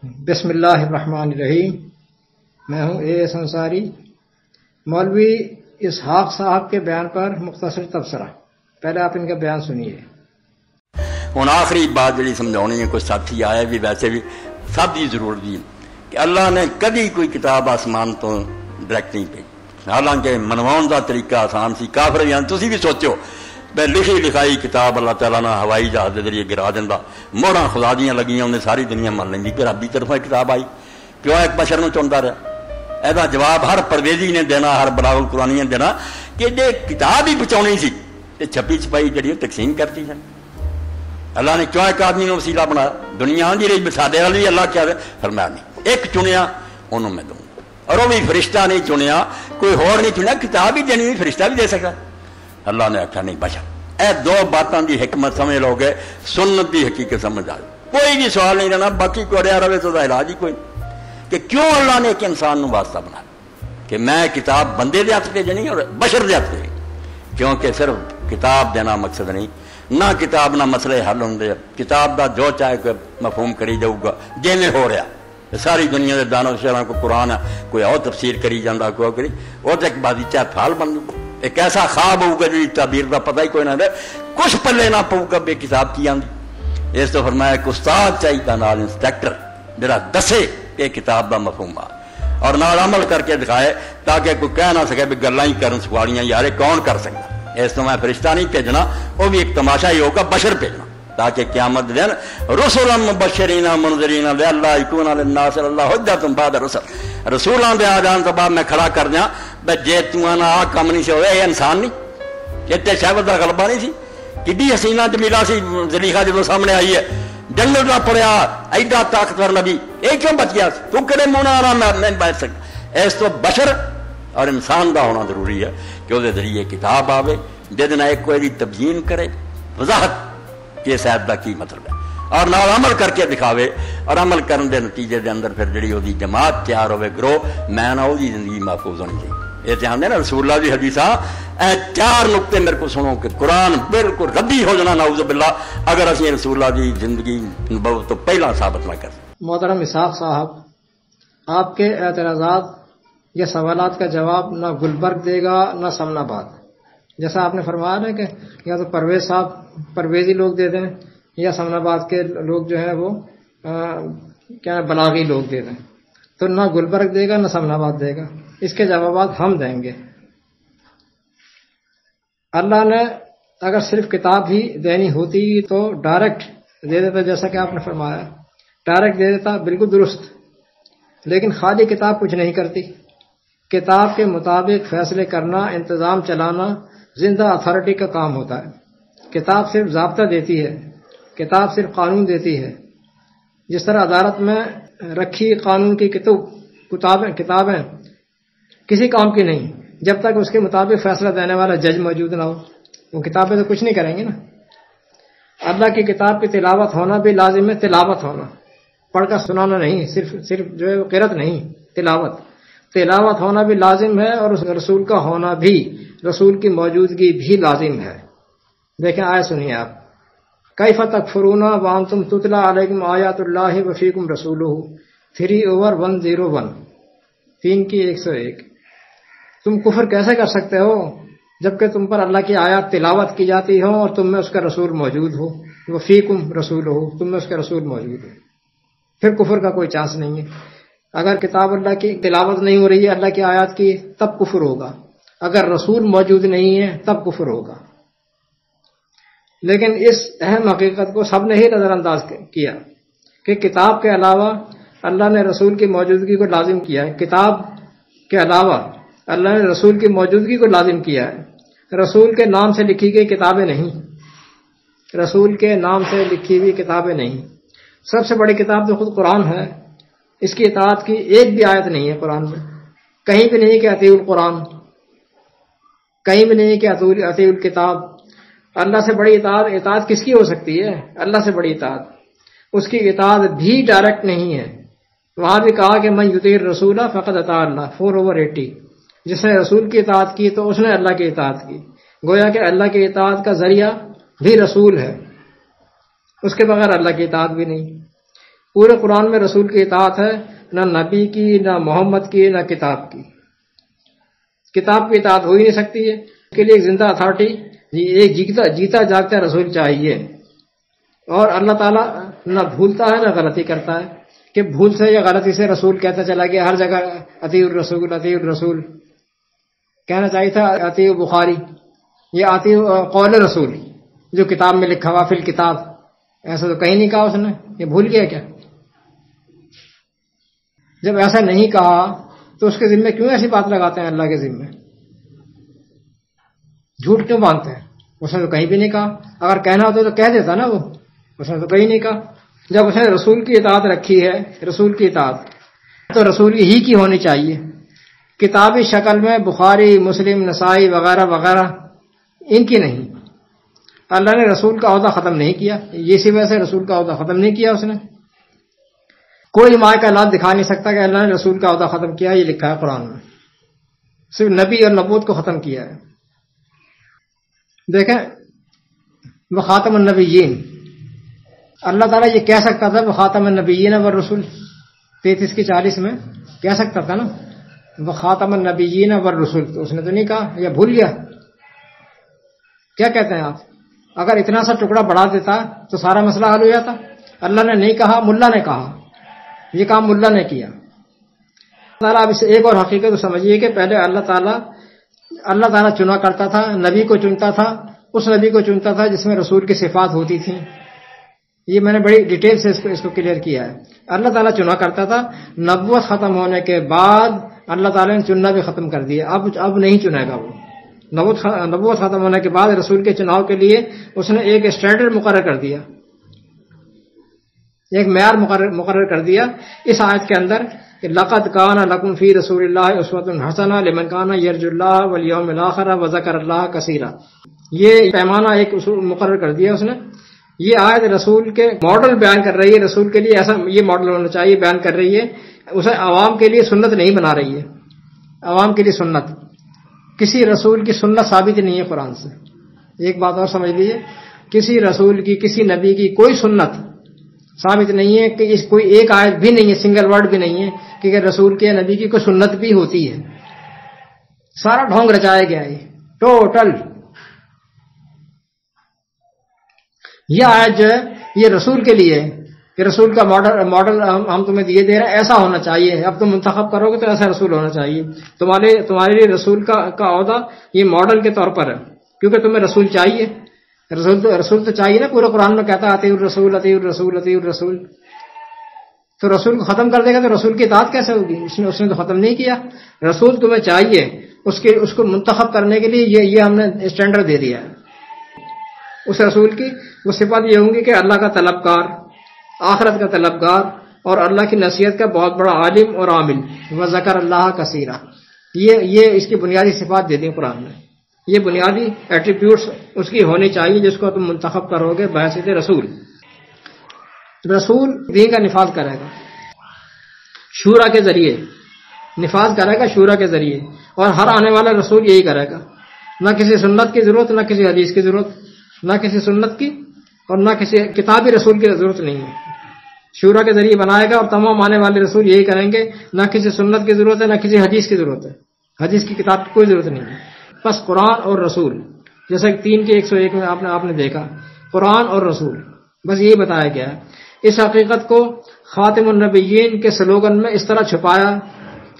بسم اللہ الرحمن الرحیم. میں ہوں اے انصاری. مولوی اسحاق صاحب کے بیان پر مختصر تبصرہ. پہلے آپ ان کا بیان سنیے. ہوں آخری بات جی سمجھانی ہے، کوئی ساتھی آیا بھی ویسے بھی سب کی ضرورت بھی کہ اللہ نے کدی کوئی کتاب آسمان تو ڈائریکٹ نہیں پی. حالانکہ منواؤن کا طریقہ آسان سی. کافر بھی تھی بھی سوچو بے لکھی لکھائی کتاب اللہ تعالیٰ نے ہوائی جہاز کے ذریعے گرا دینا، موڑاں خدا دیاں لگیاں انہیں ساری دنیا من لینی کہ ربی طرفوں کتاب آئی، کیوں ایک بشر نو چنتا رہا؟ یہ جواب ہر پرویزی نے دینا، ہر بلاغ القرآنی نے دینا کہ جی کتاب ہی بچاؤنی سی تو چھپی چھپائی جڑی تقسیم کرتی ہے. اللہ نے کیوں ایک آدمی نے وسیلہ بنایا؟ دنیا دی رہی سادے والی اللہ کیا فرمایا نہیں، ایک چنیا انہوں میں دوں، اور وہ بھی فرشتہ نہیں چنیا، کوئی ہور نہیں چنیا. کتاب ہی دینی فرشتہ بھی دے سکتا. اللہ نے آخیا نہیں بشر. اے دو باتوں کی حکمت سمجھ لو گے، سنت کی حقیقت سمجھ آ کوئی بھی سوال نہیں رہنا. باقی کو رہا رہے تو علاج ہی کوئی کہ کیوں اللہ نے ایک انسان واسطہ بنایا کہ میں کتاب بندے دے ہاتھ بھیجنی اور بشر دے ہاتھ بھیجنی. کیونکہ صرف کتاب دینا مقصد نہیں، نہ کتاب نہ مسئلے حل ہوں. کتاب دا جو چاہے کوئی مفہوم کری جاؤ گا جی ہو رہا. ساری دنیا کے دانو شہروں کو قرآن ہے، کوئی اور تفسیر کری جانا، کوئی کری وہ تو ایک باغیچہ پھال بن جائے. ایک ایسا خواب ہوگا جی تعبیر کا پتہ ہی کوئی نہ رہے، کچھ پلے نہ پؤ گا بے کتاب کی آدھی. اس تو فرمایا ایک استاد چاہیے نال انسپیکٹر جڑا دسے کہ کتاب کا مفہوم آ اور نال عمل کر کے دکھائے تاکہ کوئی کہہ نہ سکے بھی گلاں ہی کرن سوالیاں یار کون کر سکتا. اس تو میں فرشتہ نہیں بھیجنا، وہ بھی ایک تماشا ہی ہوگا بشر بھیجنا تاکہ قیامت دن رسلا مبشرین منذرین لئلا یکون للناس اللہ حجۃ بعد الرسل. رسولاں دے آ جان تو بعد میں کھڑا کر دیا بے جے تو آ کم نہیں سے ہوئے یہ انسان نہیں، اتنے شہوت کا غلبہ نہیں سی. کڈی حسینہ جمیلہ سی زلیخا جب سامنے آئی ہے، جنگل کا پڑیا ایڈا طاقتور نبی، یہ کیوں بچ گیا؟ تو کہڑے منہ آرام نہیں بیٹھ سکتا. اس تو بشر اور انسان کا ہونا ضروری ہے کہ وہ ذریعے کتاب آوے جہد ایک کوئی تبیین کرے، وضاحت کہ صاحب کا کی مطلب ہے، اور نال عمل کر کے دکھاوے. اور عمل کرنے دے نتیجے دے اندر پھر جڑی وہ جماعت تیار ہوئے گروہ میں نہ وہی زندگی محفوظ ہونی چاہیے. یہ دھیان دینا رسول اللہ کی حدیثاں چار نقطے میرے کو سنو کہ قرآن بالکل ردی ہو جانا نعوذ باللہ اگر اسی رسول اللہ کی زندگی نبوت تو پہلا ثابت نہ کر. محترم اسحاق صاحب، آپ کے اعتراضات یا سوالات کا جواب نہ گلبرگ دے گا نہ سمن آباد. جیسا آپ نے فرمایا نا کہ یا تو پرویز صاحب پرویزی لوگ دے دیں یا سمن آباد کے لوگ جو ہیں وہ کیا بلاغی لوگ دے دیں، تو نہ گلبرگ دے گا نہ سمن آباد دے گا. اس کے جوابات ہم دیں گے. اللہ نے اگر صرف کتاب ہی دینی ہوتی تو ڈائریکٹ دے دیتا، جیسا کہ آپ نے فرمایا ڈائریکٹ دے دیتا، بالکل درست. لیکن خالی کتاب کچھ نہیں کرتی. کتاب کے مطابق فیصلے کرنا، انتظام چلانا زندہ اتھارٹی کا کام ہوتا ہے. کتاب صرف ضابطہ دیتی ہے، کتاب صرف قانون دیتی ہے. جس طرح عدالت میں رکھی قانون کی کتابیں کسی کام کی نہیں جب تک اس کے مطابق فیصلہ دینے والا جج موجود نہ ہو. وہ کتابیں تو کچھ نہیں کریں گے نا. اللہ کی کتاب کی تلاوت ہونا بھی لازم ہے. تلاوت ہونا پڑھ کر سنانا نہیں، صرف جو ہے قرأت نہیں، تلاوت ہونا بھی لازم ہے. اور اس رسول کا ہونا بھی، رسول کی موجودگی بھی لازم ہے. دیکھیں آیت سنیے آپ. کیف تکفرون وانتم تتلی علیکم آیات اللہ وفیکم رسولہ 3/101 3 کی 101. تم کفر کیسے کر سکتے ہو جبکہ تم پر اللہ کی آیات تلاوت کی جاتی ہوں اور تم میں اس کا رسول موجود ہو. وفیکم رسول ہو، تم میں اس کا رسول موجود ہو. پھر کفر کا کوئی چانس نہیں ہے. اگر کتاب اللہ کی تلاوت نہیں ہو رہی ہے اللہ کی آیات کی تب کفر ہوگا، اگر رسول موجود نہیں ہے تب کفر ہوگا. لیکن اس اہم حقیقت کو سب نے ہی نظر انداز کیا کہ کتاب کے علاوہ اللہ نے رسول کی موجودگی کو لازم کیا ہے. کتاب کے علاوہ اللہ نے رسول کی موجودگی کو لازم کیا ہے. رسول کے نام سے لکھی گئی کتابیں نہیں، رسول کے نام سے لکھی ہوئی کتابیں نہیں. سب سے بڑی کتاب تو خود قرآن ہے. اس کی اطاعت کی ایک بھی آیت نہیں ہے قرآن میں. کہیں بھی نہیں کہ اطیعوا القرآن، کہیں بھی نہیں کہ اطیعوا الکتاب. اللہ سے بڑی اطاعت کس کی ہو سکتی ہے؟ اللہ سے بڑی اطاعت. اس کی اطاعت بھی ڈائریکٹ نہیں ہے. وہاں بھی کہا کہ من یطیع الرسول فقد اطاع اللہ 4/80. جس نے رسول کی اطاعت کی تو اس نے اللہ کی اطاعت کی. گویا کہ اللہ کی اطاعت کا ذریعہ بھی رسول ہے، اس کے بغیر اللہ کی اطاعت بھی نہیں. پورے قرآن میں رسول کی اطاعت ہے، نہ نبی کی، نہ محمد کی، نہ کتاب کی. کتاب کی اطاعت ہو ہی نہیں سکتی ہے. اس کے لیے ایک زندہ اتھارٹی، ایک جیتا جاگتا رسول چاہیے. اور اللہ تعالیٰ نہ بھولتا ہے نہ غلطی کرتا ہے کہ بھول سے یا غلطی سے رسول کہتا چلا گیا ہر جگہ اطیع الرسول اطیع الرسول. کہنا چاہیے تھا اطیع بخاری، یہ اطیع قول رسول جو کتاب میں لکھا ہوا فی الکتاب. ایسا تو کہیں نہیں کہا اس نے، یہ بھول گیا کیا؟ جب ایسا نہیں کہا تو اس کے ذمے کیوں ایسی بات لگاتے ہیں؟ اللہ کے ذمے جھوٹ کیوں باندھتے ہیں؟ اس نے تو کہیں بھی نہیں کہا. اگر کہنا ہوتا تو کہہ دیتا نا، وہ اس نے تو کہیں نہیں کہا. جب اس نے رسول کی اطاعت رکھی ہے، رسول کی اطاعت تو رسول ہی کی ہونی چاہیے. کتابی شکل میں بخاری، مسلم، نسائی وغیرہ وغیرہ ان کی نہیں. اللہ نے رسول کا عہدہ ختم نہیں کیا، اسی وجہ سے رسول کا عہدہ ختم نہیں کیا اس نے. کوئی ماء کا لفظ دکھا نہیں سکتا کہ اللہ نے رسول کا عہدہ ختم کیا. یہ لکھا ہے قرآن میں، صرف نبی اور نبوت کو ختم کیا ہے. دیکھیں وہ خاتم النبیین، اللہ تعالیٰ یہ کہہ سکتا تھا وہ خاتم النبیین والرسول 33 کی 40 میں کہہ سکتا تھا نا وہ خاتم النبیین والرسول، تو اس نے تو نہیں کہا، یا بھول گیا. کیا کہتے ہیں آپ؟ اگر اتنا سا ٹکڑا بڑھا دیتا تو سارا مسئلہ حل ہو جاتا. اللہ نے نہیں کہا، ملا نے کہا. یہ کام ملا نے کیا. تعالیٰ اب اس ایک اور حقیقت کو سمجھیے کہ پہلے اللہ تعالیٰ چنا کرتا تھا، نبی کو چنتا تھا، اس نبی کو چنتا تھا جس میں رسول کی صفات ہوتی تھیں. یہ میں نے بڑی ڈیٹیل سے اس کو کلیئر کیا ہے. اللہ تعالیٰ چنا کرتا تھا. نبوت ختم ہونے کے بعد اللہ تعالیٰ نے چننا بھی ختم کر دیا. اب نہیں چنے گا وہ. نبوت ختم ہونے کے بعد رسول کے چناؤ کے لیے اس نے ایک اسٹینڈرڈ مقرر کر دیا، ایک معیار مقرر کر دیا اس آیت کے اندر کہ لقد کان لکم فی رسول اللہ اسوۃ حسنہ لمن کان یرجو اللہ والیوم الآخر وذکر اللہ کثیرا. یہ پیمانہ ایک اصول مقرر کر دیا اس نے. یہ آیت رسول کے ماڈل بیان کر رہی ہے، رسول کے لیے ایسا یہ ماڈل ہونا چاہیے بیان کر رہی ہے. اسے عوام کے لیے سنت نہیں بنا رہی ہے. عوام کے لیے سنت، کسی رسول کی سنت ثابت نہیں ہے قرآن سے. ایک بات اور سمجھ لیجیے، کسی رسول کی، کسی نبی کی کوئی سنت ثابت نہیں ہے کہ کوئی ایک آیت بھی نہیں ہے، سنگل ورڈ بھی نہیں ہے کہ رسول کے نبی کی کوئی سنت بھی ہوتی ہے. سارا ڈھونگ رچایا گیا ہے ٹوٹل. یہ آیت جو ہے یہ رسول کے لیے ہے کہ رسول کا ماڈل ہم تمہیں دے رہے ہیں، ایسا ہونا چاہیے. اب تم منتخب کرو گے تو ایسا رسول ہونا چاہیے. تمہارے لیے رسول کا عہدہ یہ ماڈل کے طور پر ہے، کیونکہ تمہیں رسول چاہیے. رسول تو چاہیے نا. پورے قرآن میں کہتا ہے اطیعوا الرسول اطیعوا الرسول اطیعوا الرسول. تو رسول کو ختم کر دے گا تو رسول کی اطاعت کیسے ہوگی؟ اس نے تو ختم نہیں کیا. رسول تمہیں چاہیے، اس کو منتخب کرنے کے لیے یہ ہم نے اسٹینڈرڈ دے دیا ہے. اس رسول کی وہ صفات یہ ہوں گی کہ اللہ کا طلبگار، آخرت کا طلبگار، اور اللہ کی نصیحت کا بہت بڑا عالم اور عامل. وذکر اللہ کثیرا، یہ اس کی بنیادی صفات دے دیں قرآن میں. یہ بنیادی ایٹریبیوٹس اس کی ہونی چاہیے جس کو تم منتخب کرو گے بحیثیت رسول. رسول دین کا نفاذ کرے گا شورا کے ذریعے، نفاذ کرے گا شورا کے ذریعے، اور ہر آنے والا رسول یہی کرے گا. نہ کسی سنت کی ضرورت، نہ کسی حدیث کی ضرورت، نہ کسی سنت کی اور نہ کسی کتابی رسول کی ضرورت نہیں ہے. شورا کے ذریعے بنائے گا اور تمام آنے والے رسول یہی کریں گے. نہ کسی سنت کی ضرورت ہے، نہ کسی حدیث کی ضرورت ہے. حدیث کی کتاب کی کوئی ضرورت نہیں ہے. بس قرآن اور رسول، جیسا کہ 3 کے 101 میں آپ نے دیکھا، قرآن اور رسول، بس یہی بتایا گیا ہے. اس حقیقت کو خاتم النبیین کے سلوگن میں اس طرح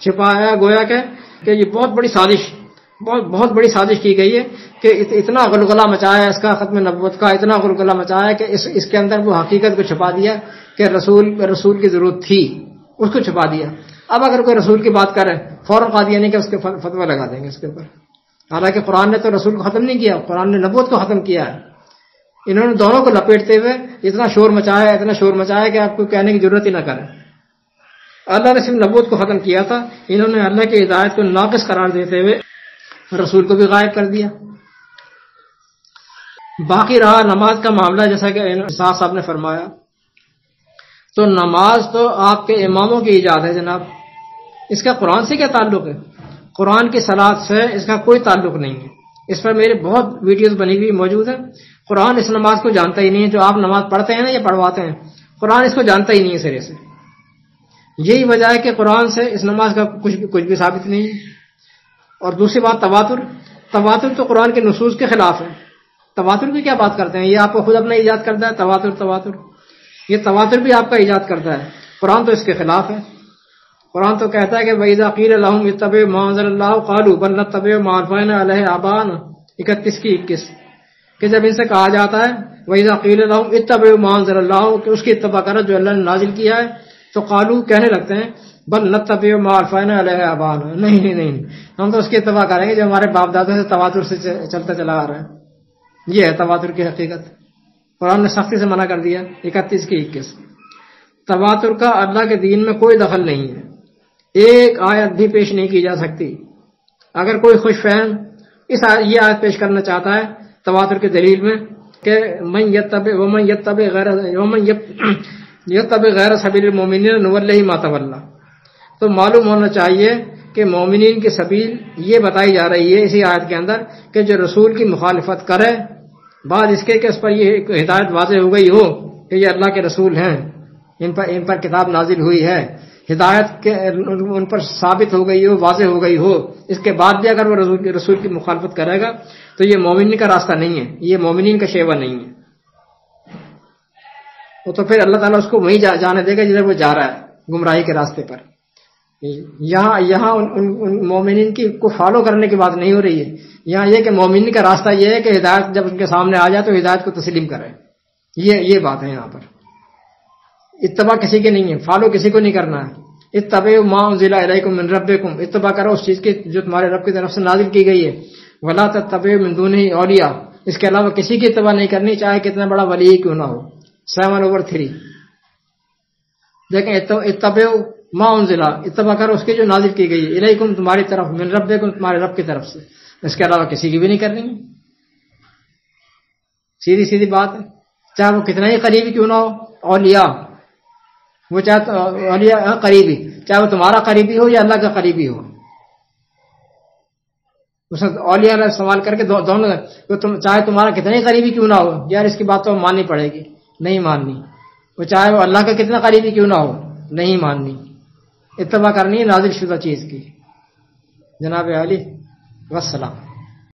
چھپایا گویا کہ یہ بہت بڑی سازش کی گئی ہے کہ اتنا غلغلہ مچایا اس کا ختم نبوت کا، اتنا غلغلہ مچایا کہ اس کے اندر وہ حقیقت کو چھپا دیا کہ رسول کی ضرورت تھی، اس کو چھپا دیا. اب اگر کوئی رسول کی بات کرے فوراً قادیانی کہ اس کے فتویٰ لگا دیں گے اس کے اوپر. حالانکہ قرآن نے تو رسول کو ختم نہیں کیا، قرآن نے نبوت کو ختم کیا ہے. انہوں نے دونوں کو لپیٹتے ہوئے اتنا شور مچایا کہ آپ کو کہنے کی ضرورت ہی نہ کرے. اللہ نے صرف نبوت کو ختم کیا تھا، انہوں نے اللہ کی ہدایت کو ناقص قرار دیتے ہوئے رسول کو بھی غائب کر دیا. باقی رہا نماز کا معاملہ، جیسا کہ صاحب نے فرمایا، تو نماز تو آپ کے اماموں کی ایجاد ہے جناب. اس کا قرآن سے کیا تعلق ہے؟ قرآن کی صلاۃ سے اس کا کوئی تعلق نہیں ہے. اس پر میرے بہت ویڈیوز بنی ہوئی موجود ہیں. قرآن اس نماز کو جانتا ہی نہیں ہے. جو آپ نماز پڑھتے ہیں نا یا پڑھواتے ہیں، قرآن اس کو جانتا ہی نہیں ہے سرے سے. یہی وجہ ہے کہ قرآن سے اس نماز کا کچھ بھی ثابت نہیں ہے. اور دوسری بات تواتر تو قرآن کے نصوص کے خلاف ہے. تواتر کی کیا بات کرتے ہیں؟ یہ آپ کو خود اپنا ایجاد کرتا ہے تواتر. یہ تواتر بھی آپ کا ایجاد کرتا ہے. قرآن تو اس کے خلاف ہے. قرآن تو کہتا ہے کہ وَإِذَا قِيلَ لَهُمْ اتَّبِعُوا مَا أَنزَلَ اللَّهُ قَالُوا بَلْ نَتَّبِعُ مَا أَلْفَيْنَا عَلَيْهِ آبَاءَنَا 31 کی 21 کہ جب ان سے کہا جاتا ہے وَإِذَا قِيلَ لَهُمْ اتَّبِعُوا مَا أَنزَلَ اللَّهُ کہ اس کی اتباع کرو جو اللہ نے نازل کیا ہے، تو قالوا کہنے لگتے ہیں بل نتبع ما ألفينا عليه آباءنا، نہیں ہم تو اس کی اتباع کریں گے جو ہمارے باپ دادوں سے تواتر سے چلتا چلا آ رہا ہے. یہ ہے تواتر کی حقیقت. قرآن نے سختی سے منع کر دیا 31 کی 21. تواتر کا اللہ کے دین میں کوئی دخل نہیں ہے. ایک آیت بھی پیش نہیں کی جا سکتی. اگر کوئی خوش فہم یہ آیت پیش کرنا چاہتا ہے تواتر کی دلیل میں کہ من یتبع غیر سبیل المؤمنین نولہ ما تولی، تو معلوم ہونا چاہیے کہ مومنین کی سبیل یہ بتائی جا رہی ہے اسی آیت کے اندر کہ جو رسول کی مخالفت کرے بعد اس کے کہ اس پر یہ ہدایت واضح ہو گئی ہو کہ یہ اللہ کے رسول ہیں، ان پر کتاب نازل ہوئی ہے، ہدایت کے ان پر ثابت ہو گئی ہو، واضح ہو گئی ہو، اس کے بعد بھی اگر وہ رسول کی مخالفت کرے گا تو یہ مومنین کا راستہ نہیں ہے، یہ مومنین کا شیوہ نہیں ہے. تو پھر اللہ تعالیٰ اس کو وہیں جانے دے گا جدھر وہ جا رہا ہے گمراہی کے راستے پر. یہاں ان مومنین کو فالو کرنے کی بات نہیں ہو رہی ہے. یہاں یہ کہ مومنین کا راستہ یہ ہے کہ ہدایت جب ان کے سامنے آ جائے تو ہدایت کو تسلیم کرے. یہ بات ہے یہاں پر. اتباع کسی کی نہیں ہے، فالو کسی کو نہیں کرنا ہے. اتبعوا ما انزل الیکم من ربکم، اتباع کرو اس چیز کی جو تمہارے رب کی طرف سے نازل کی گئی ہے. ولا تتبعوا من دونہ اولیاء، اس کے علاوہ کسی کی اتباع نہیں کرنی چاہے کتنا بڑا ولی کیوں نہ ہو. 7/3 دیکھیں اتبعوا ما انزل، اتباع کرو اس کی جو نازل کی گئی ہے، الیکم تمہاری طرف، من ربکم تمہارے رب کی طرف سے، اس کے علاوہ کسی کی بھی نہیں کرنی ہے. سیدھی بات ہے. چاہے وہ کتنا ہی قریبی کیوں نہ ہو، اولیاء وہ چاہے اولیاء قریبی، چاہے وہ تمہارا قریبی ہو یا اللہ کا قریبی ہو. اس اولیاء نے سوال کر کے دونوں چاہے تمہارا کتنا ہی قریبی کیوں نہ ہو، یار اس کی بات تو ماننی پڑے گی، نہیں ماننی. وہ چاہے وہ اللہ کا کتنا قریبی کیوں نہ ہو، نہیں ماننی. اتباع کرنی ہے نازل شدہ چیز کی. جناب علی والسلام.